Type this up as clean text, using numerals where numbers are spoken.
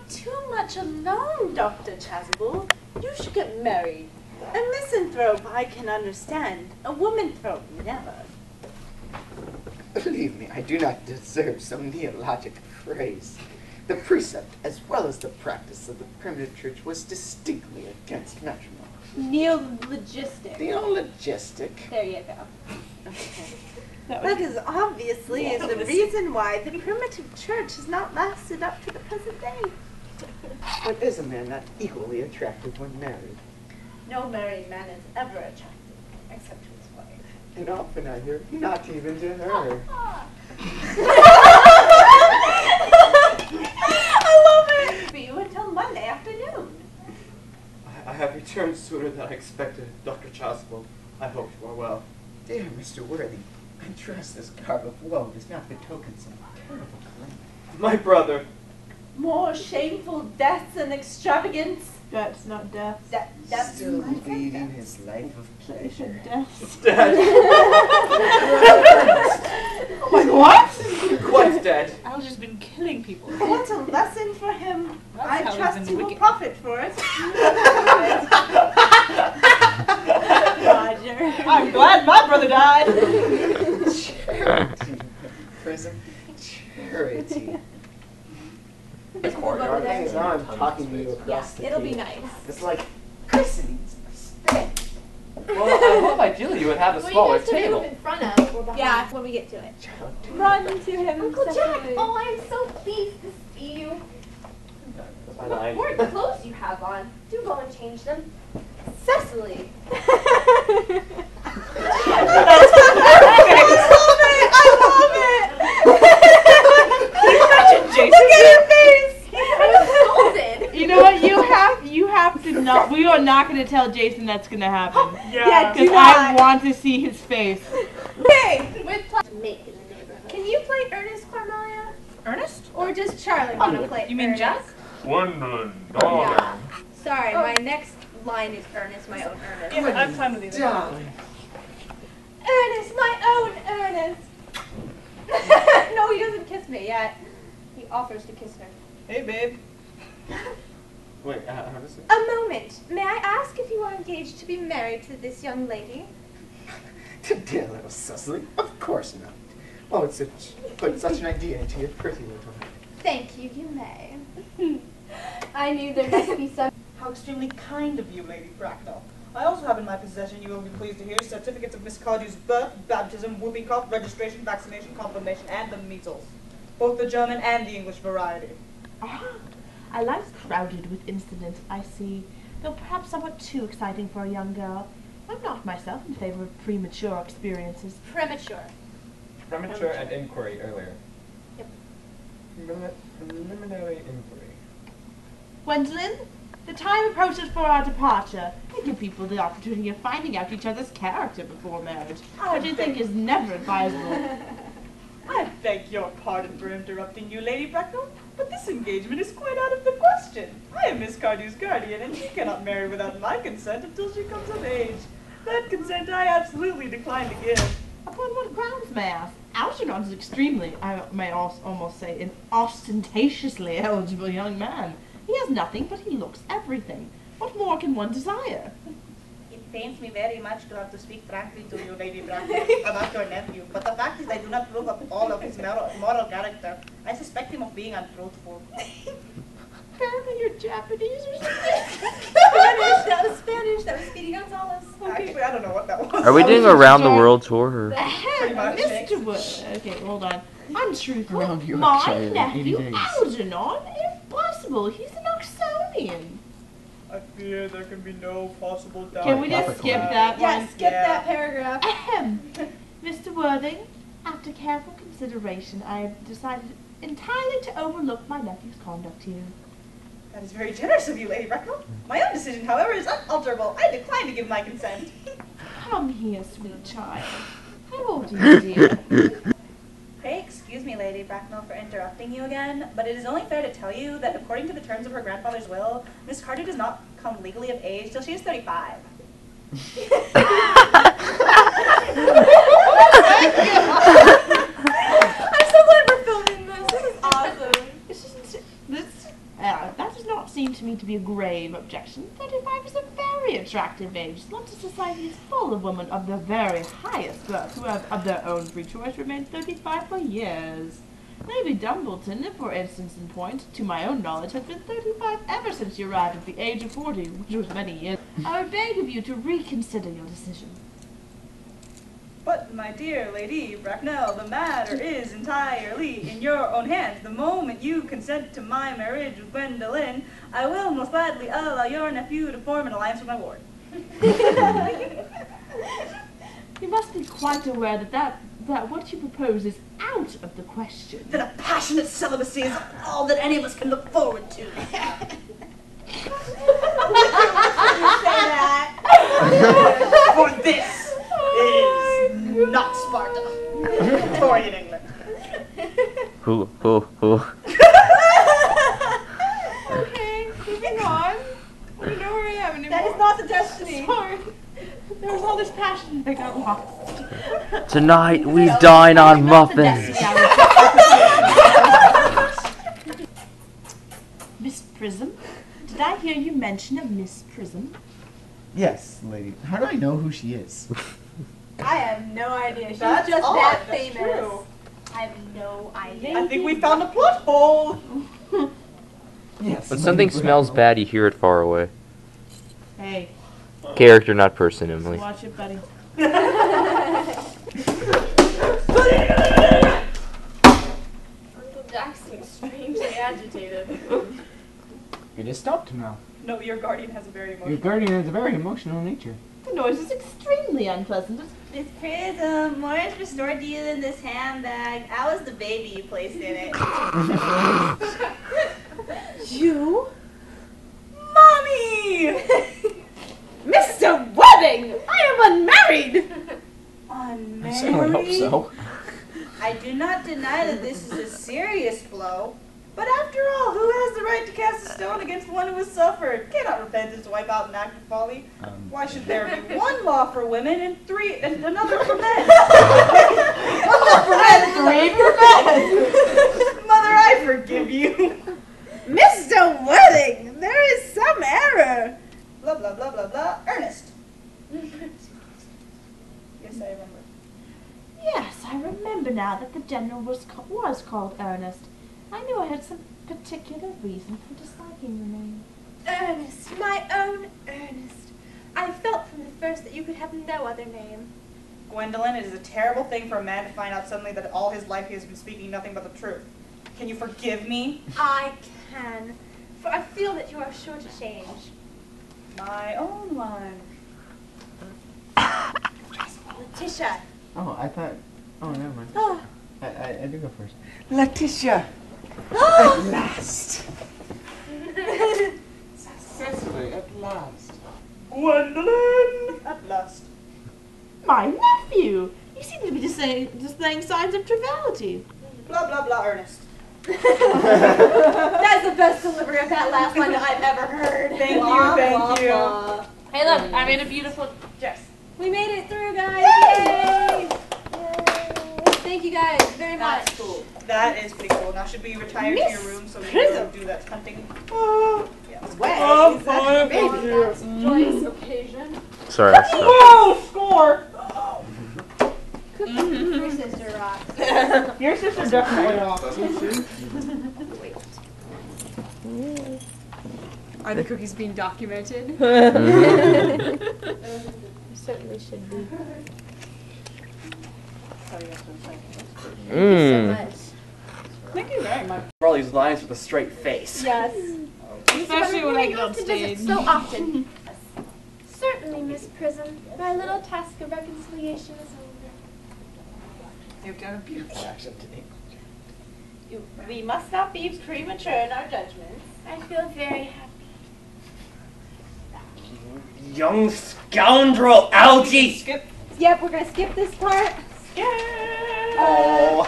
too much alone, Dr. Chasuble. You should get married. A misanthrope I can understand. A womanthrope, never. Believe me, I do not deserve some neologic phrase. The precept, as well as the practice of the primitive church, was distinctly against matrimony. Neologistic. Neologistic. There you go. Okay. That is obviously the reason why the primitive church has not lasted up to the present day. But is a man not equally attractive when married? No married man is ever attractive, except to his wife. And often I hear, not even to her. I love it! For you until Monday afternoon. I have returned sooner than I expected, Dr. Chasuble. I hope you are well. Dear Mr. Worthy, I trust this garb of woe does not betoken some terrible calamity. My brother. More shameful deaths and extravagance. That's not death. That's Still leading his life of pleasure. Death. Dead. Like what? You're quite dead. Al's just been killing people. What a lesson for him. That's I how trust he's he been will wicked. profit for it. Roger. I'm glad my brother died. Charity. Prison. Charity. We'll go to the next Now I'm talking to you Yeah, across the it'll be table. nice. It's like christenings of Spain. Well, I hope ideally you would have a smaller table. in front of. Or behind. Yeah, when we get to it. Run to him. Uncle Jack! separately. Oh, I'm so pleased to see you. I What lied. gorgeous clothes you have on. Do go and change them. Cecily! Jason. Look at your face! I'm scolded! You know what? You have to not. We are not going to tell Jason that's going to happen. Yeah, do Because I not. want to see his face. Hey! With make in the neighborhood. Can you play Ernest, Carmelia? Ernest? Or does Charlie want to play You mean Ernest? Jack? Gwendolyn, darling. Yeah. Sorry, my next line is Ernest, my own Ernest. Yeah, I've time with these. Darling. Ernest, my own Ernest! No, he doesn't kiss me yet. He offers to kiss her. Hey, babe. Wait, how does it? A moment. May I ask if you are engaged to be married to this young lady? To dear little Cecily? Of course not. Oh, it's put such an idea into your pretty little head. Thank you, you may. I knew there must be some... How extremely kind of you, Lady Bracknell. I also have in my possession, you will be pleased to hear, certificates of Miss Cardew's birth, baptism, whooping cough, registration, vaccination, confirmation, and the measles. Both the German and the English variety. Ah, a life crowded with incidents, I see, though perhaps somewhat too exciting for a young girl. I'm not myself in favor of premature experiences. Premature. Premature and inquiry earlier. Yep. Preliminary inquiry. Gwendolyn, the time approaches for our departure. I give people the opportunity of finding out each other's character before marriage, which I think is never advisable. I beg your pardon for interrupting you, Lady Bracknell, but this engagement is quite out of the question. I am Miss Cardew's guardian, and she cannot marry without my consent until she comes of age. That consent I absolutely decline to give. Upon what grounds, may I ask? Algernon is extremely, I may almost say, an ostentatiously eligible young man. He has nothing, but he looks everything. What more can one desire? It pains me very much to have to speak frankly to you, Lady Bracknell, about your nephew, but the fact is I do not approve of all of his moral character. I suspect him of being untruthful. Apparently you're Japanese or something. Spanish, that was Spanish. That was Speedy Gonzalez. Actually, I don't know what that was. Are we doing a round the world tour? Or? Pretty much. Mr. Wood. Okay, hold on. Untruthful. Around Yorkshire My in 80 nephew, days. Algernon, if possible. He's an Oxonian. I fear there can be no possible doubt. Can we just skip that Yeah, one? skip that paragraph. Ahem. Mr. Worthing, after careful consideration, I have decided entirely to overlook my nephew's conduct here. That is very generous of you, Lady Bracknell. My own decision, however, is unalterable. I decline to give my consent. Come here, sweet child. How old are you, dear? Pray excuse me, Lady Bracknell, for interrupting you again, but it is only fair to tell you that according to the terms of her grandfather's will, Miss Cardew does not come legally of age till she is 35. I'm so glad we're filming this. This is awesome. That's to me to be a grave objection. 35 is a very attractive age. London society is full of women of the very highest birth who have, of their own free choice, remained 35 for years. Lady Dumbleton, for instance in point, to my own knowledge, has been 35 ever since she arrived at the age of 40, which was many years. I would beg of you to reconsider your decision. But, my dear Lady Bracknell, the matter is entirely in your own hands. The moment you consent to my marriage with Gwendolen, I will most gladly allow your nephew to form an alliance with my ward. You must be quite aware that what you propose is out of the question. That a passionate celibacy is all that any of us can look forward to. For this is not Sparta. Victorian England. Who? Okay, moving on. I don't know where I am anymore. That is not the destiny. Sorry. There was all this passion and I got lost. Tonight we dine on muffins. Miss Prism? Did I hear you mention a Miss Prism? Yes, lady. How do I know who she is? I have no idea. She's That's just odd, that that's famous. true. I have no idea. I think we found a plot hole. Yes. When something smells bad, you hear it far away. Hey, Character, not person, Emily. watch it, buddy. Uncle Jackson extremely agitated. It has stopped now. No, your guardian has a very Your emotional. guardian has a very emotional nature. The noise is extremely unpleasant. Miss Prism, more is restored to you than this handbag. That was the baby you placed in it. You? Mommy! Mr. Webbing! I am unmarried! Unmarried? I certainly hope so. I do not deny that this is a serious blow. But after all, who has the right to cast a stone against one who has suffered? Cannot repentance wipe out an act of folly? Why should there be one law for women and another for men? One law for men, three for men. Mother, I forgive you. Mr. Wedding, there is some error. Blah blah blah blah blah. Ernest. Yes, I remember. Yes, I remember now that the general was called Ernest. I knew I had some particular reason for disliking the name. Ernest, my own Ernest. I felt from the first that you could have no other name. Gwendolen, it is a terrible thing for a man to find out suddenly that all his life he has been speaking nothing but the truth. Can you forgive me? I can, for I feel that you are sure to change. My own one. Letitia. Oh, I thought. Oh, never mind. Oh. I do go first. Letitia! At last! Successfully, at last. Gwendolyn! At last. My nephew! You seem to be displaying signs of triviality. Blah blah blah, Ernest. That's the best delivery of that last line that I've ever heard. Thank Blah, you, thank blah, you. blah. Hey look, I made a beautiful dress. We made it through, guys! Yay! Thank you guys very much. That's cool. That is pretty cool. Now should we retire to your room so we Prism. can do that hunting? Yes. Well, that's baby. That's a joyous occasion. Sorry, I stopped. Whoa, score! Your sister rocks. Your sister definitely rocks. Are the cookies being documented? Certainly should be. Mm. Thank you very much. For all these lines with a straight face. Yes. Especially when I get on To visit stage. so often. Certainly, Miss Prism. My little task of reconciliation is over. You've done a beautiful accent today. We must not be premature in our judgments. I feel very happy. Young scoundrel, Algie! Yep, we're gonna skip this part. Yeah. Oh.